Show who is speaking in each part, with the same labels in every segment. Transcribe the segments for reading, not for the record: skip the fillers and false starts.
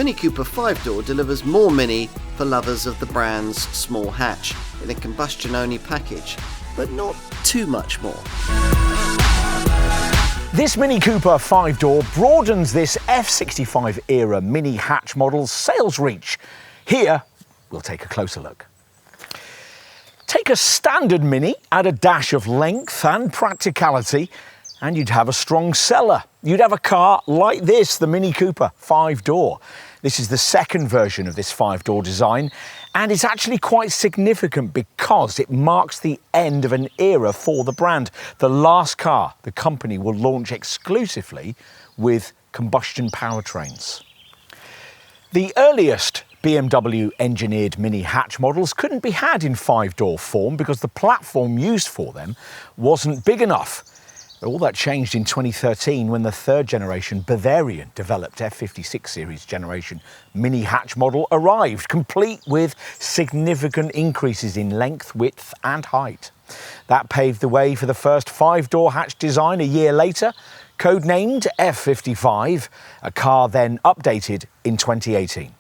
Speaker 1: Mini Cooper 5-door delivers more Mini for lovers of the brand's small hatch in a combustion-only package, but not too much more.
Speaker 2: This Mini Cooper 5-door broadens this F65-era MINI Hatch model's sales reach. Here, we'll take a closer look. Take a standard Mini, add a dash of length and practicality, and you'd have a strong seller. You'd have a car like this, the Mini Cooper 5-door. This is the second version of this 5-door design, and it's actually quite significant because it marks the end of an era for the brand. The last car the company will launch exclusively with combustion powertrains. The earliest BMW-engineered MINI Hatch models couldn't be had in 5-door form because the platform used for them wasn't big enough. But all that changed in 2013 when the third generation Bavarian-developed F56 series generation MINI Hatch model arrived, complete with significant increases in length, width and height. That paved the way for the first 5-door hatch design a year later, codenamed F55, a car then updated in 2018.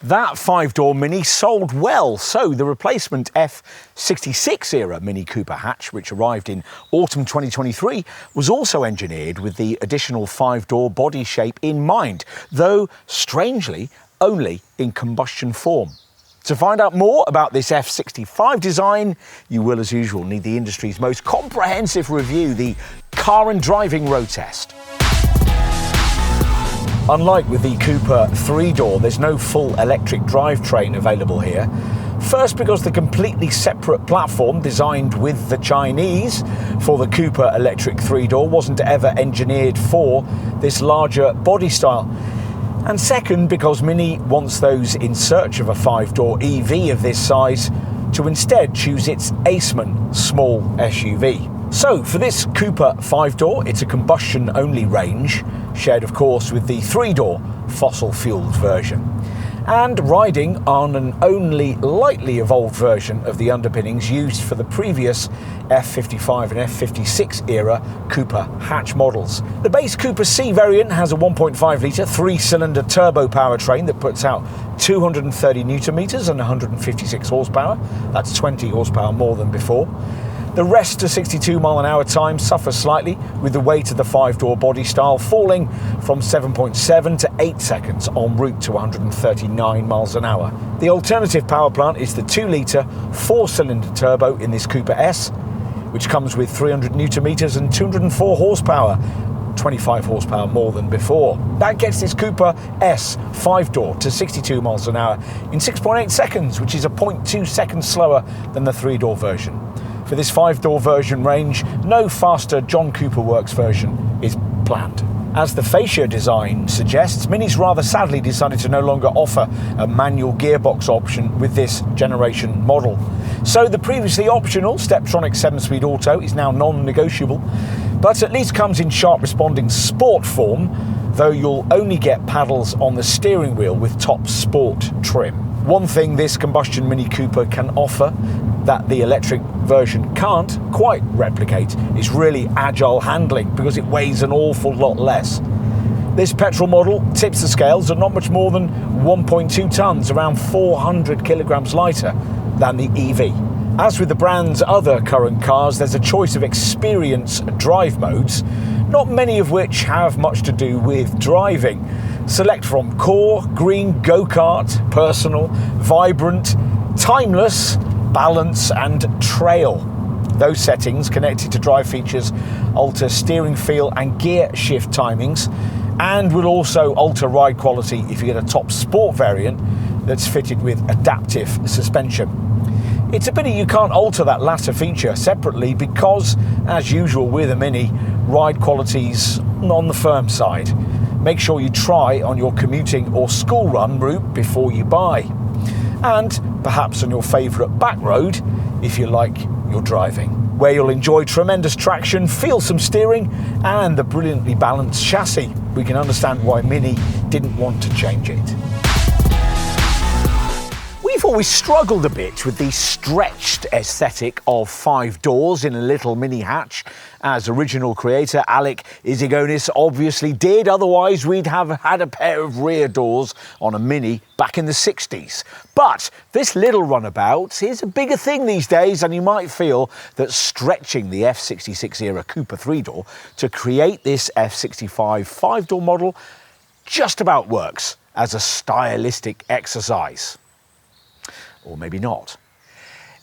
Speaker 2: That 5-door Mini sold well, so the replacement F66-era MINI Cooper hatch, which arrived in autumn 2023, was also engineered with the additional 5-door body shape in mind, though, strangely, only in combustion form. To find out more about this F65 design, you will, as usual, need the industry's most comprehensive review, the Car and Driving Road Test. Unlike with the Cooper 3-door, there's no full electric drivetrain available here. First, because the completely separate platform designed with the Chinese for the Cooper electric 3-door wasn't ever engineered for this larger body style. And second, because Mini wants those in search of a 5-door EV of this size to instead choose its Aceman small SUV. So, for this Cooper 5-door, it's a combustion-only range, shared of course with the 3-door fossil-fuelled version, and riding on an only lightly evolved version of the underpinnings used for the previous F55 and F56 era Cooper hatch models. The base Cooper C variant has a 1.5-litre 3-cylinder turbo powertrain that puts out 230 newton meters and 156 horsepower. That's 20 horsepower more than before. The rest to 62 mph time suffers slightly, with the weight of the 5-door body style falling from 7.7 to 8 seconds en route to 139 mph. The alternative power plant is the 2-litre 4-cylinder turbo in this Cooper S, which comes with 300 newton meters and 204 horsepower, 25 horsepower more than before. That gets this Cooper S 5-door to 62 mph in 6.8 seconds, which is a 0.2 seconds slower than the 3-door version. For this 5-door version range, no faster John Cooper Works version is planned. As the fascia design suggests, Mini's rather sadly decided to no longer offer a manual gearbox option with this generation model. So the previously optional Steptronic 7-speed auto is now non-negotiable, but at least comes in sharp responding sport form, though you'll only get paddles on the steering wheel with top sport trim. One thing this combustion Mini Cooper can offer that the electric version can't quite replicate is really agile handling, because it weighs an awful lot less. This petrol model tips the scales at not much more than 1.2 tonnes, around 400 kilograms lighter than the EV. As with the brand's other current cars, there's a choice of experience drive modes, not many of which have much to do with driving. Select from Core, Green, Go-Kart, Personal, Vibrant, Timeless, Balance and Trail. Those settings, connected to drive features, alter steering feel and gear shift timings, and will also alter ride quality if you get a top sport variant that's fitted with adaptive suspension. It's a pity you can't alter that latter feature separately because, as usual with a Mini, ride quality's on the firm side. Make sure you try on your commuting or school run route before you buy. And perhaps on your favourite back road if you like your driving, where you'll enjoy tremendous traction, feel some steering and the brilliantly balanced chassis. We can understand why Mini didn't want to change it. We've Before we struggled a bit with the stretched aesthetic of 5 doors in a little mini hatch, as original creator Alec Izigonis obviously did, otherwise we'd have had a pair of rear doors on a Mini back in the 60s. But this little runabout is a bigger thing these days, and you might feel that stretching the F66-era Cooper 3-door to create this F65 5-door model just about works as a stylistic exercise. Or maybe not.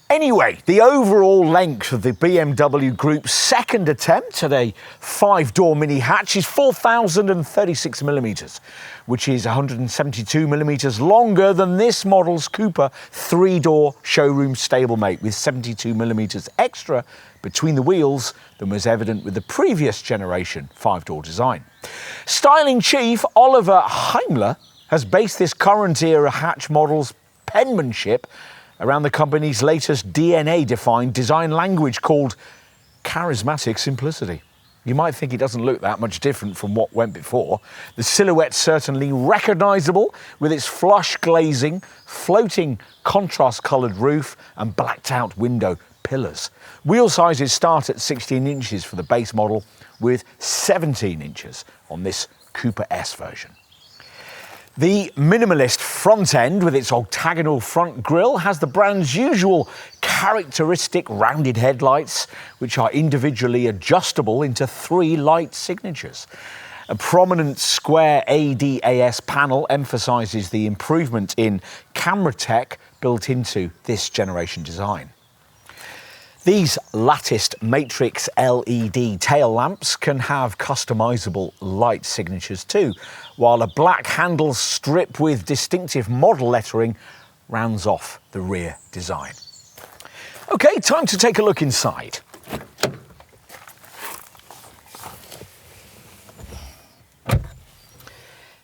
Speaker 2: Anyway, the overall length of the BMW Group's second attempt at a 5-door mini hatch is 4,036 millimetres, which is 172 millimetres longer than this model's Cooper 3-door showroom stablemate, with 72 millimetres extra between the wheels than was evident with the previous generation 5-door design. Styling chief Oliver Heimler has based this current era hatch model's penmanship around the company's latest DNA-defined design language called charismatic simplicity. You might think it doesn't look that much different from what went before. The silhouette's certainly recognisable with its flush glazing, floating contrast-coloured roof and blacked-out window pillars. Wheel sizes start at 16 inches for the base model, with 17 inches on this Cooper S version. The minimalist front end with its octagonal front grille has the brand's usual characteristic rounded headlights, which are individually adjustable into 3 light signatures. A prominent square ADAS panel emphasises the improvement in camera tech built into this generation design. These latticed matrix LED tail lamps can have customisable light signatures too, while a black handle strip with distinctive model lettering rounds off the rear design. OK, time to take a look inside.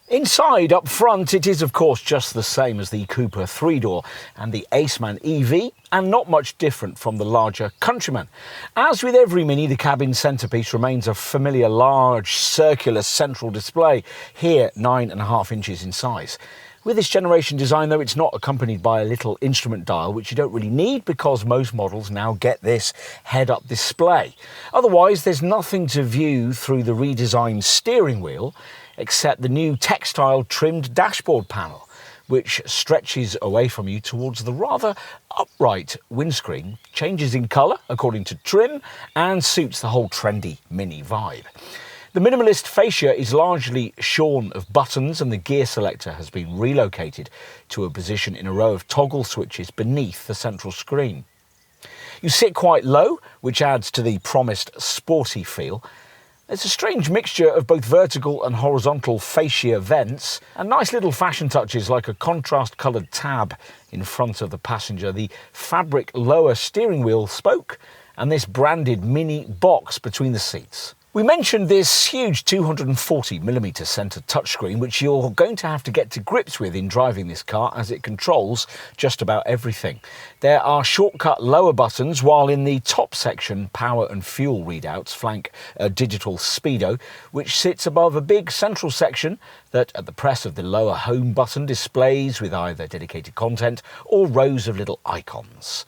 Speaker 2: Inside, up front, it is of course just the same as the Cooper 3-door and the Aceman EV, and not much different from the larger Countryman. As with every Mini, the cabin centrepiece remains a familiar large circular central display, here 9.5 inches in size. With this generation design though, it's not accompanied by a little instrument dial, which you don't really need because most models now get this head-up display. Otherwise, there's nothing to view through the redesigned steering wheel, except the new textile trimmed dashboard panel, which stretches away from you towards the rather upright windscreen, changes in colour according to trim, and suits the whole trendy Mini vibe. The minimalist fascia is largely shorn of buttons, and the gear selector has been relocated to a position in a row of toggle switches beneath the central screen. You sit quite low, which adds to the promised sporty feel. There's a strange mixture of both vertical and horizontal fascia vents, and nice little fashion touches like a contrast-coloured tab in front of the passenger, the fabric lower steering wheel spoke, and this branded Mini box between the seats. We mentioned this huge 240mm centre touchscreen, which you're going to have to get to grips with in driving this car, as it controls just about everything. There are shortcut lower buttons, while in the top section power and fuel readouts flank a digital speedo, which sits above a big central section that at the press of the lower home button displays with either dedicated content or rows of little icons.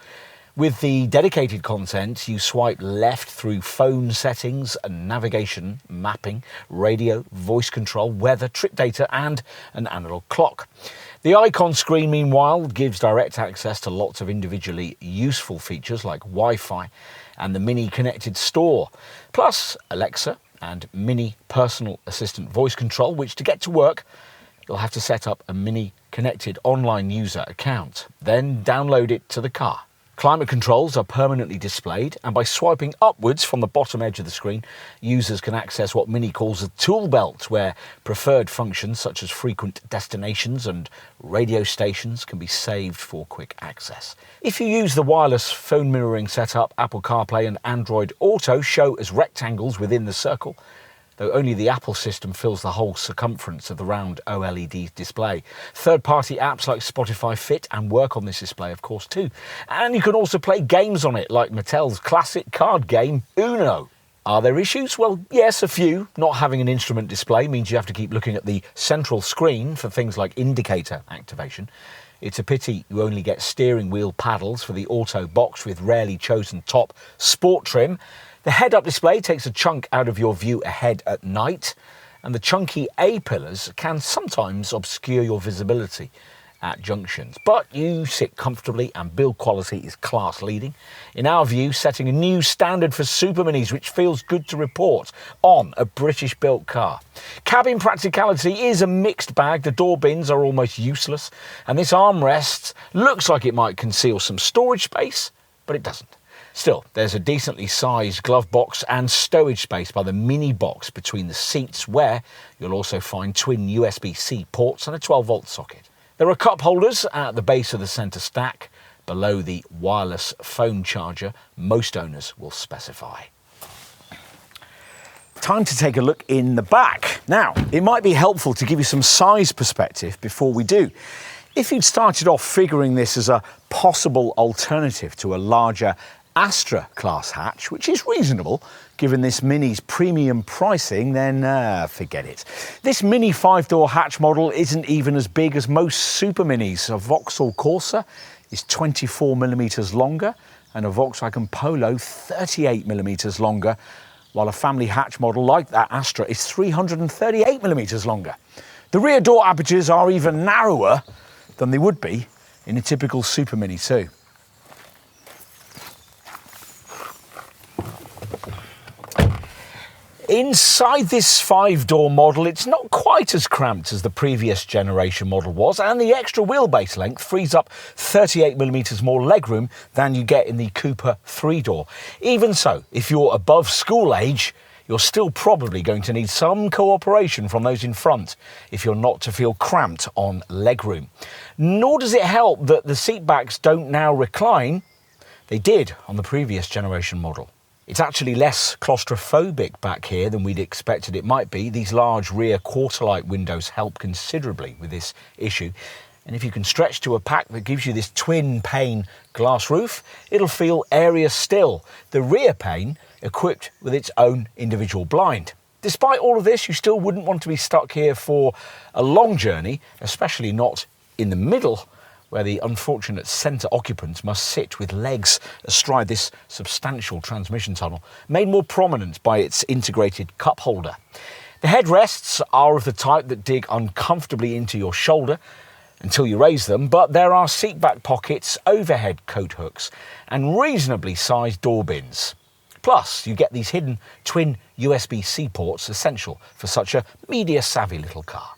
Speaker 2: With the dedicated content, you swipe left through phone settings and navigation, mapping, radio, voice control, weather, trip data and an analog clock. The icon screen, meanwhile, gives direct access to lots of individually useful features like Wi-Fi and the Mini Connected Store, plus Alexa and Mini Personal Assistant voice control, which to get to work, you'll have to set up a Mini Connected online user account, then download it to the car. Climate controls are permanently displayed, and by swiping upwards from the bottom edge of the screen, users can access what Mini calls a tool belt, where preferred functions such as frequent destinations and radio stations can be saved for quick access. If you use the wireless phone mirroring setup, Apple CarPlay and Android Auto show as rectangles within the circle, though only the Apple system fills the whole circumference of the round OLED display. Third-party apps like Spotify fit and work on this display, of course, too. And you can also play games on it, like Mattel's classic card game, Uno. Are there issues? Well, yes, a few. Not having an instrument display means you have to keep looking at the central screen for things like indicator activation. It's a pity you only get steering wheel paddles for the auto box with rarely chosen top sport trim. The head-up display takes a chunk out of your view ahead at night, and the chunky A-pillars can sometimes obscure your visibility at junctions. But you sit comfortably and build quality is class leading. In our view, setting a new standard for super minis, which feels good to report on a British built car. Cabin practicality is a mixed bag. The door bins are almost useless, and this armrest looks like it might conceal some storage space, but it doesn't. Still, there's a decently sized glove box and stowage space by the mini box between the seats, where you'll also find twin USB-C ports and a 12-volt socket. There are cup holders at the base of the centre stack, below the wireless phone charger most owners will specify. Time to take a look in the back. Now, it might be helpful to give you some size perspective before we do. If you'd started off figuring this as a possible alternative to a larger Astra class hatch, which is reasonable given this Mini's premium pricing, then forget it. This Mini 5-door hatch model isn't even as big as most super Minis. A Vauxhall Corsa is 24mm longer and a Volkswagen Polo 38mm longer, while a family hatch model like that Astra is 338mm longer. The rear door apertures are even narrower than they would be in a typical super Mini too. Inside this 5-door model, it's not quite as cramped as the previous generation model was, and the extra wheelbase length frees up 38mm more legroom than you get in the Cooper 3-door. Even so, if you're above school age, you're still probably going to need some cooperation from those in front if you're not to feel cramped on legroom. Nor does it help that the seat backs don't now recline. They did on the previous generation model. It's actually less claustrophobic back here than we'd expected it might be. These large rear quarter-light windows help considerably with this issue. And if you can stretch to a pack that gives you this twin-pane glass roof, it'll feel airier still. The rear pane equipped with its own individual blind. Despite all of this, you still wouldn't want to be stuck here for a long journey, especially not in the middle, where the unfortunate centre occupants must sit with legs astride this substantial transmission tunnel, made more prominent by its integrated cup holder. The headrests are of the type that dig uncomfortably into your shoulder until you raise them, but there are seatback pockets, overhead coat hooks, and reasonably sized door bins. Plus, you get these hidden twin USB-C ports, essential for such a media-savvy little car.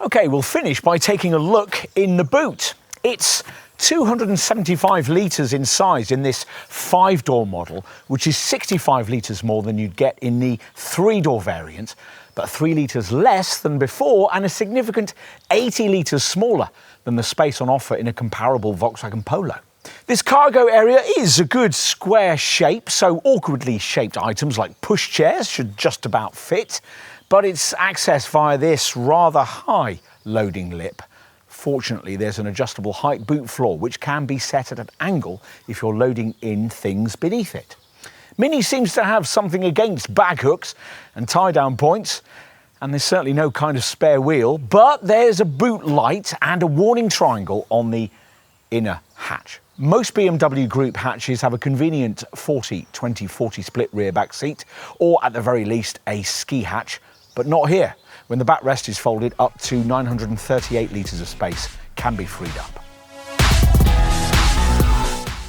Speaker 2: OK, we'll finish by taking a look in the boot. It's 275 litres in size in this 5-door model, which is 65 litres more than you'd get in the 3-door variant, but 3 litres less than before and a significant 80 litres smaller than the space on offer in a comparable Volkswagen Polo. This cargo area is a good square shape, so awkwardly shaped items like pushchairs should just about fit, but it's accessed via this rather high loading lip. Fortunately, there's an adjustable height boot floor which can be set at an angle if you're loading in things beneath it. Mini seems to have something against bag hooks and tie-down points, and there's certainly no kind of spare wheel, but there's a boot light and a warning triangle on the inner hatch. Most BMW Group hatches have a convenient 40-20-40 split rear back seat, or at the very least a ski hatch, but not here, when the backrest is folded. Up to 938 litres of space can be freed up.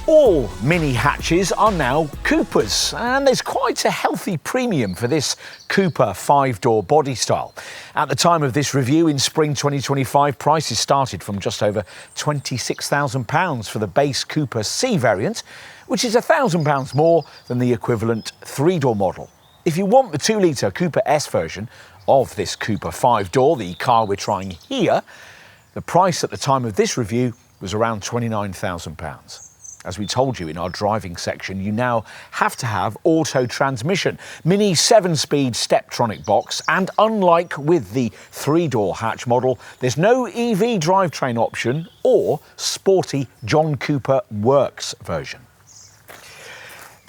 Speaker 2: All Mini hatches are now Coopers, and there's quite a healthy premium for this Cooper 5-door body style. At the time of this review in spring 2025, prices started from just over £26,000 for the base Cooper C variant, which is £1,000 more than the equivalent 3-door model. If you want the 2-litre Cooper S version of this Cooper 5-door, the car we're trying here, the price at the time of this review was around £29,000. As we told you in our driving section, you now have to have auto transmission, Mini 7-speed Steptronic box, and unlike with the 3-door hatch model, there's no EV drivetrain option or sporty John Cooper Works version.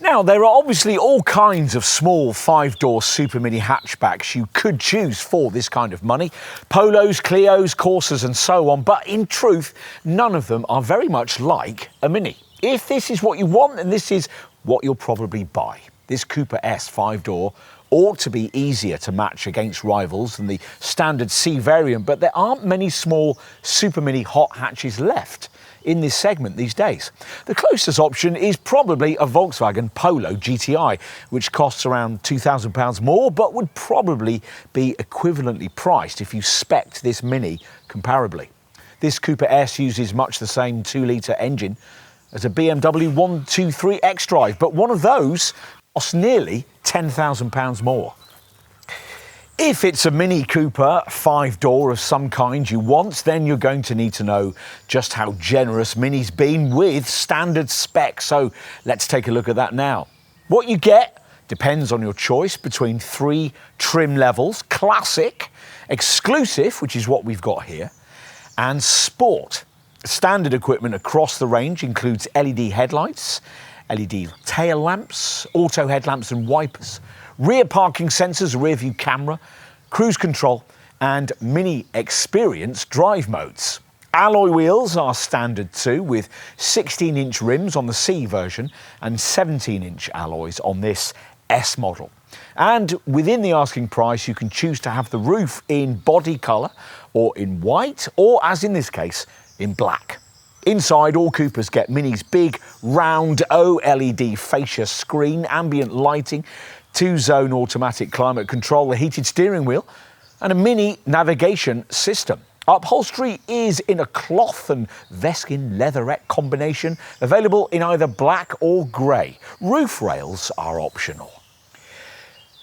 Speaker 2: Now, there are obviously all kinds of small 5-door Super Mini hatchbacks you could choose for this kind of money. Polos, Clios, Corsas and so on, but in truth, none of them are very much like a Mini. If this is what you want, then this is what you'll probably buy. This Cooper S 5-door ought to be easier to match against rivals than the standard C variant, but there aren't many small Super Mini hot hatches left in this segment these days. The closest option is probably a Volkswagen Polo GTI, which costs around £2,000 more, but would probably be equivalently priced if you spec'd this Mini comparably. This Cooper S uses much the same 2-litre engine as a BMW 123 xDrive, but one of those costs nearly £10,000 more. If it's a Mini Cooper 5-door of some kind you want, then you're going to need to know just how generous Mini's been with standard specs. So let's take a look at that now. What you get depends on your choice between 3 trim levels: Classic, Exclusive, which is what we've got here, and Sport. Standard equipment across the range includes LED headlights, LED tail lamps, auto headlamps and wipers, rear parking sensors, a rear view camera, cruise control and Mini Experience drive modes. Alloy wheels are standard too, with 16-inch rims on the C version and 17-inch alloys on this S model. And within the asking price, you can choose to have the roof in body colour or in white, or as in this case, in black. Inside, all Coopers get Mini's big, round OLED fascia screen, ambient lighting, 2-zone automatic climate control, a heated steering wheel, and a Mini navigation system. Upholstery is in a cloth and Veskin leatherette combination, available in either black or grey. Roof rails are optional.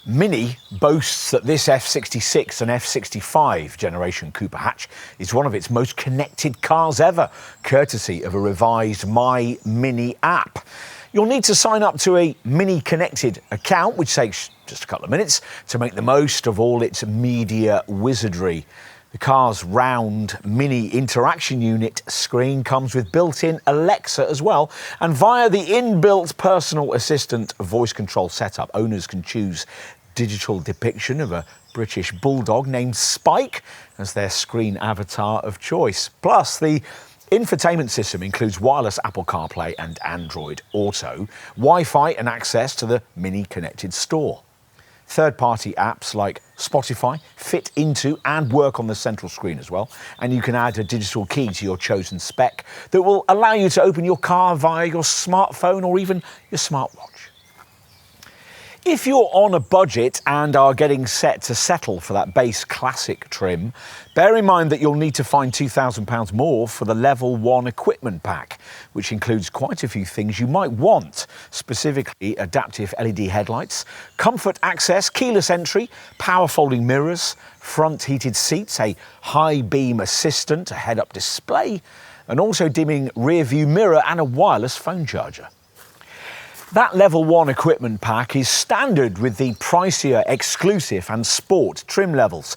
Speaker 2: Mini boasts that this F66 and F65 generation Cooper hatch is one of its most connected cars ever, courtesy of a revised My Mini app. You'll need to sign up to a Mini Connected account, which takes just a couple of minutes, to make the most of all its media wizardry. The car's round Mini interaction unit screen comes with built-in Alexa as well, and via the inbuilt personal assistant voice control setup, owners can choose digital depiction of a British bulldog named Spike as their screen avatar of choice. Plus, the infotainment system includes wireless Apple CarPlay and Android Auto, Wi-Fi and access to the Mini Connected Store. Third-party apps like Spotify fit into and work on the central screen as well, and you can add a digital key to your chosen spec that will allow you to open your car via your smartphone or even your smartwatch. If you're on a budget and are getting set to settle for that base Classic trim, bear in mind that you'll need to find £2,000 more for the Level 1 equipment pack, which includes quite a few things you might want, specifically adaptive LED headlights, comfort access, keyless entry, power folding mirrors, front heated seats, a high beam assistant, a head-up display, and also dimming rear view mirror and a wireless phone charger. That Level 1 equipment pack is standard with the pricier Exclusive and Sport trim levels.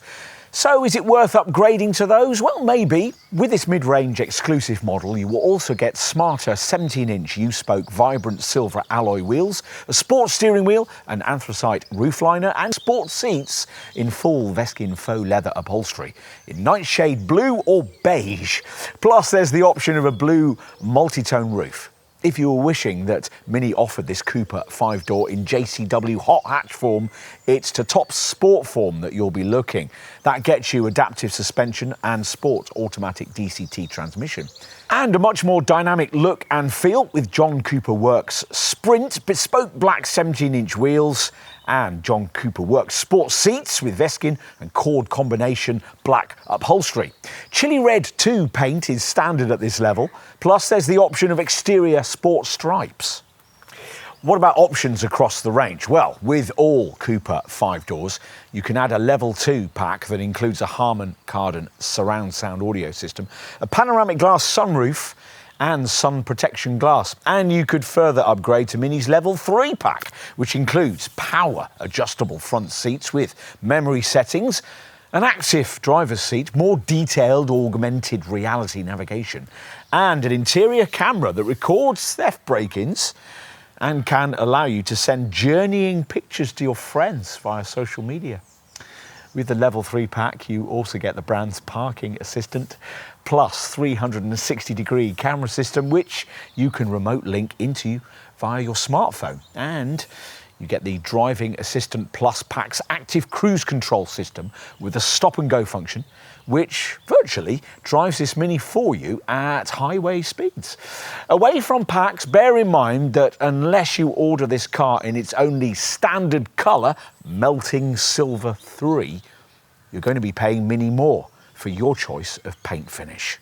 Speaker 2: So is it worth upgrading to those? Well, maybe. With this mid-range Exclusive model, you will also get smarter 17-inch U-spoke vibrant silver alloy wheels, a sport steering wheel, an anthracite roofliner, and sport seats in full Veskin faux leather upholstery in nightshade blue or beige. Plus, there's the option of a blue multi-tone roof. If you were wishing that Mini offered this Cooper 5-door in JCW hot hatch form, it's to top sport form that you'll be looking. That gets you adaptive suspension and sport automatic DCT transmission. And a much more dynamic look and feel with John Cooper Works Sprint, bespoke black 17-inch wheels, and John Cooper Works Sport seats with Veskin and cord combination black upholstery. Chili Red 2 paint is standard at this level, plus there's the option of exterior sport stripes. What about options across the range? Well, with all Cooper 5-doors, you can add a Level 2 pack that includes a Harman Kardon surround sound audio system, a panoramic glass sunroof, and sun protection glass. And you could further upgrade to Mini's Level 3 pack, which includes power adjustable front seats with memory settings, an active driver's seat, more detailed augmented reality navigation, and an interior camera that records theft break-ins, and can allow you to send journeying pictures to your friends via social media. With the Level 3 pack, you also get the brand's parking assistant, plus 360-degree camera system, which you can remote link into via your smartphone. And you get the Driving Assistant Plus pack's active cruise control system with a stop-and-go function, which virtually drives this Mini for you at highway speeds. Away from packs, bear in mind that unless you order this car in its only standard colour, melting silver 3, you're going to be paying Mini more for your choice of paint finish.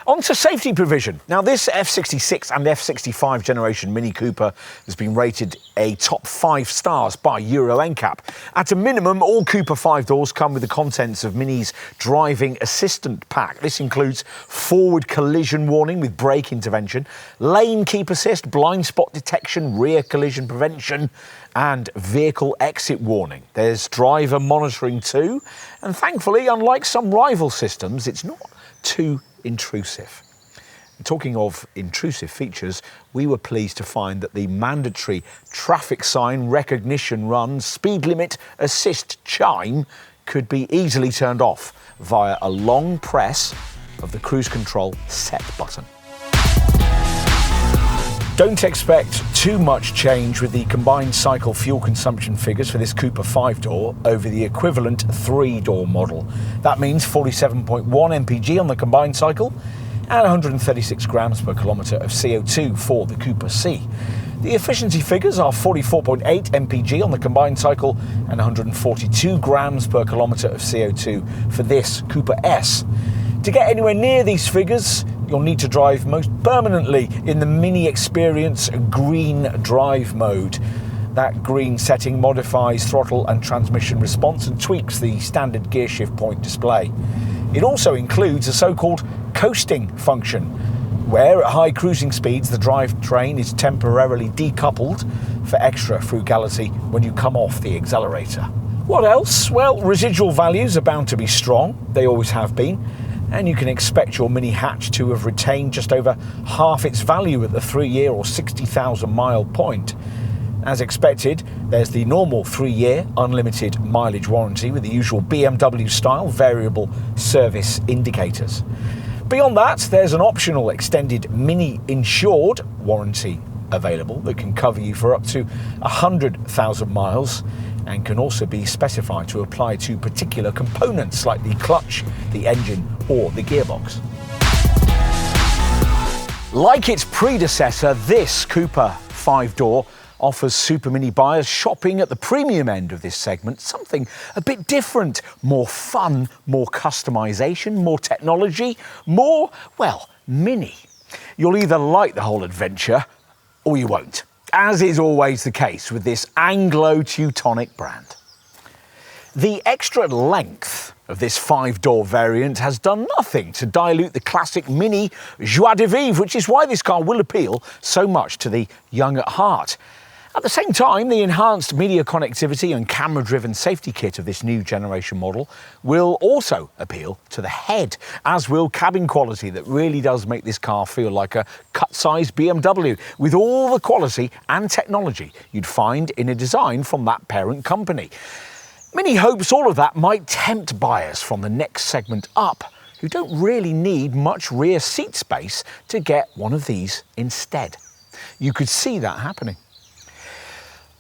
Speaker 2: On to safety provision. Now, this F66 and F65 generation Mini Cooper has been rated a top 5 stars by Euro NCAP. At a minimum, all Cooper 5 doors come with the contents of Mini's Driving Assistant pack. This includes forward collision warning with brake intervention, lane keep assist, blind spot detection, rear collision prevention, and vehicle exit warning. There's driver monitoring too, and thankfully, unlike some rival systems, it's not too intrusive. Talking of intrusive features, we were pleased to find that the mandatory traffic sign recognition run speed limit assist chime could be easily turned off via a long press of the cruise control set button. Don't expect too much change with the combined cycle fuel consumption figures for this Cooper 5-door over the equivalent 3-door model. That means 47.1 mpg on the combined cycle and 136 grams per kilometre of CO2 for the Cooper C. The efficiency figures are 44.8 mpg on the combined cycle and 142 grams per kilometre of CO2 for this Cooper S. To get anywhere near these figures, you'll need to drive most permanently in the Mini Experience Green Drive mode. That green setting modifies throttle and transmission response and tweaks the standard gear shift point display. It also includes a so-called coasting function, where at high cruising speeds the drivetrain is temporarily decoupled for extra frugality when you come off the accelerator. What else? Well, residual values are bound to be strong. They always have been. And you can expect your Mini Hatch to have retained just over half its value at the 3-year or 60,000 mile point. As expected, there's the normal 3-year unlimited mileage warranty with the usual BMW style variable service indicators. Beyond that, there's an optional extended Mini Insured warranty available that can cover you for up to 100,000 miles and can also be specified to apply to particular components like the clutch, the engine or the gearbox. Like its predecessor, this Cooper 5-door offers Super Mini buyers shopping at the premium end of this segment something a bit different, more fun, more customization, more technology, more, well, Mini. You'll either like the whole adventure or you won't, as is always the case with this Anglo-Teutonic brand. The extra length of this 5-door variant has done nothing to dilute the classic Mini joie de vivre, which is why this car will appeal so much to the young at heart. At the same time, the enhanced media connectivity and camera-driven safety kit of this new generation model will also appeal to the head, as will cabin quality that really does make this car feel like a cut-sized BMW, with all the quality and technology you'd find in a design from that parent company. Mini hopes all of that might tempt buyers from the next segment up, who don't really need much rear seat space to get one of these instead. You could see that happening.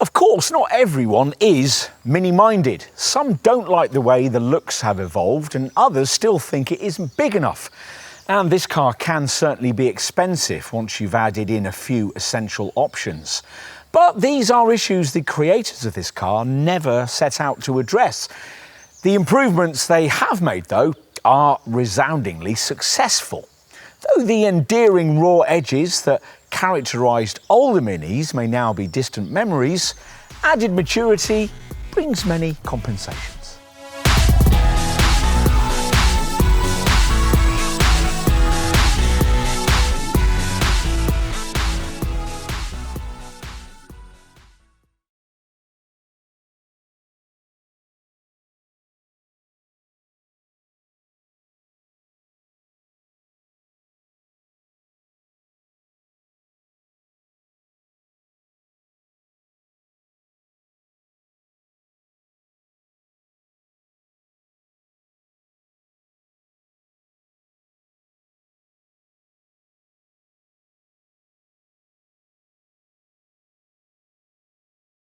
Speaker 2: Of course, not everyone is Mini-minded. Some don't like the way the looks have evolved and others still think it isn't big enough. And this car can certainly be expensive once you've added in a few essential options. But these are issues the creators of this car never set out to address. The improvements they have made, though, are resoundingly successful. Though the endearing raw edges that characterised older Minis may now be distant memories, added maturity brings many compensations.